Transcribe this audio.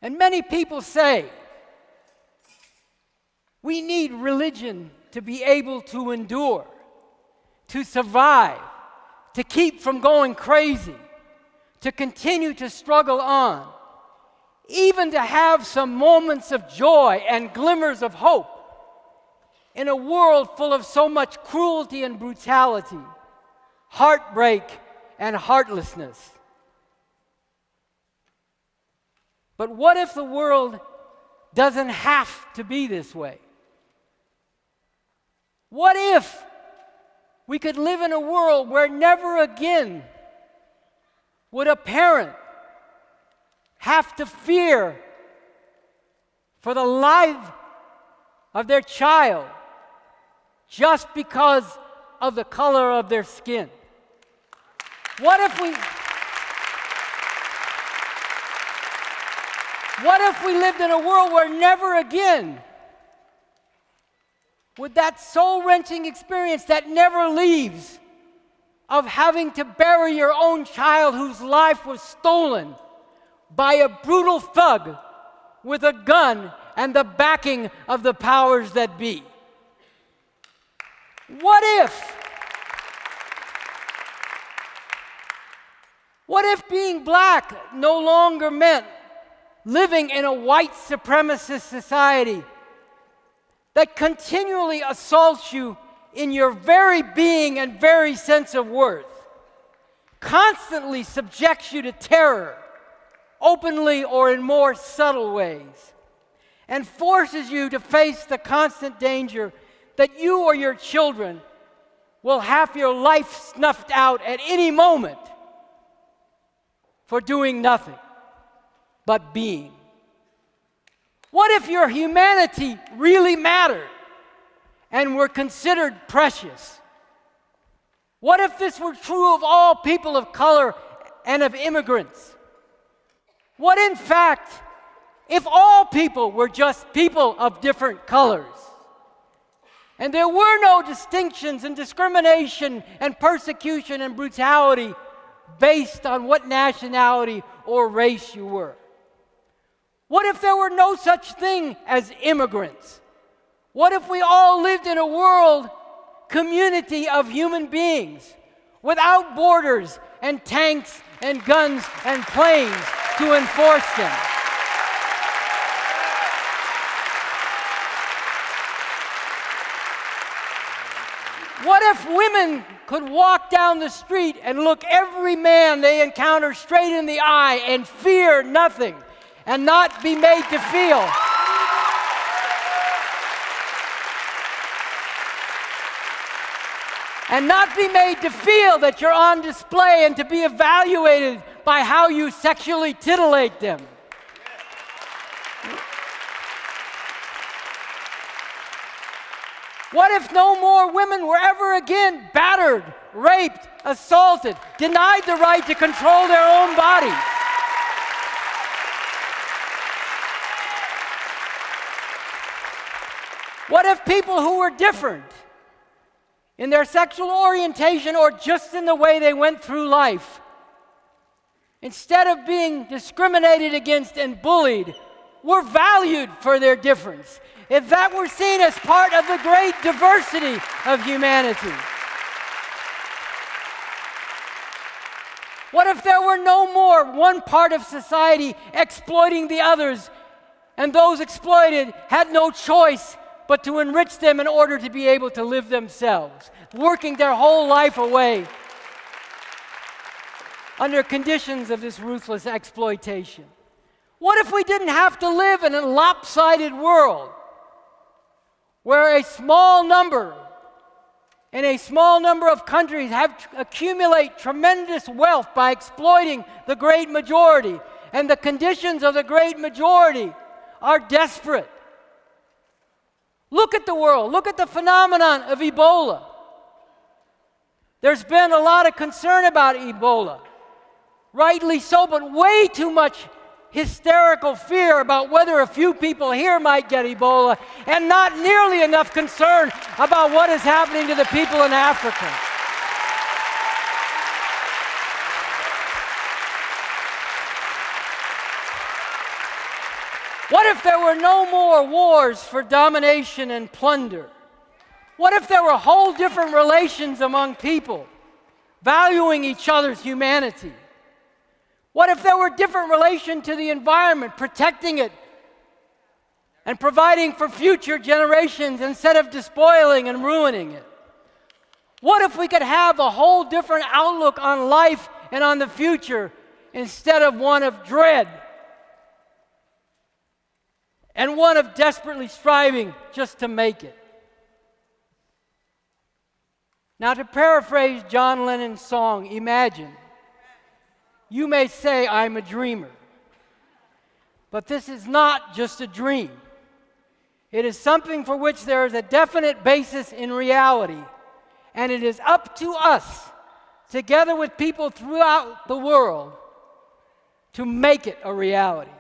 And many people say, we need religion to be able to endure, to survive, to keep from going crazy, to continue to struggle on, even to have some moments of joy and glimmers of hope in a world full of so much cruelty and brutality, heartbreak and heartlessness. But what if the world doesn't have to be this way? What if we could live in a world where never again would a parent have to fear for the life of their child just because of the color of their skin? What if we lived in a world where never again would that soul-wrenching experience that never leaves of having to bury your own child whose life was stolen by a brutal thug with a gun and the backing of the powers that be? What if being black no longer meant living in a white supremacist society that continually assaults you in your very being and very sense of worth, constantly subjects you to terror, openly or in more subtle ways, and forces you to face the constant danger that you or your children will have your life snuffed out at any moment for doing nothing but being? What if your humanity really mattered and were considered precious? What if this were true of all people of color and of immigrants? What, in fact, if all people were just people of different colors, and there were no distinctions and discrimination and persecution and brutality based on what nationality or race you were? What if there were no such thing as immigrants? What if we all lived in a world community of human beings without borders and tanks and guns and planes to enforce them? What if women could walk down the street and look every man they encounter straight in the eye and fear nothing and not be made to feel that you're on display and to be evaluated by how you sexually titillate them? What if no more women were ever again battered, raped, assaulted, denied the right to control their own bodies? What if people who were different in their sexual orientation or just in the way they went through life, instead of being discriminated against and bullied, were valued for their difference? If that were seen as part of the great diversity of humanity? What if there were no more one part of society exploiting the others, and those exploited had no choice but to enrich them in order to be able to live themselves, working their whole life away under conditions of this ruthless exploitation? What if we didn't have to live in a lopsided world where a small number of countries have accumulate tremendous wealth by exploiting the great majority, and the conditions of the great majority are desperate? Look at the world. Look at the phenomenon of Ebola. There's been a lot of concern about Ebola, rightly so, but way too much hysterical fear about whether a few people here might get Ebola, and not nearly enough concern about what is happening to the people in Africa. What if there were no more wars for domination and plunder? What if there were whole different relations among people, valuing each other's humanity? What if there were different relation to the environment, protecting it and providing for future generations instead of despoiling and ruining it? What if we could have a whole different outlook on life and on the future instead of one of dread and one of desperately striving just to make it? Now, to paraphrase John Lennon's song, Imagine, you may say I'm a dreamer, but this is not just a dream. It is something for which there is a definite basis in reality, and it is up to us, together with people throughout the world, to make it a reality.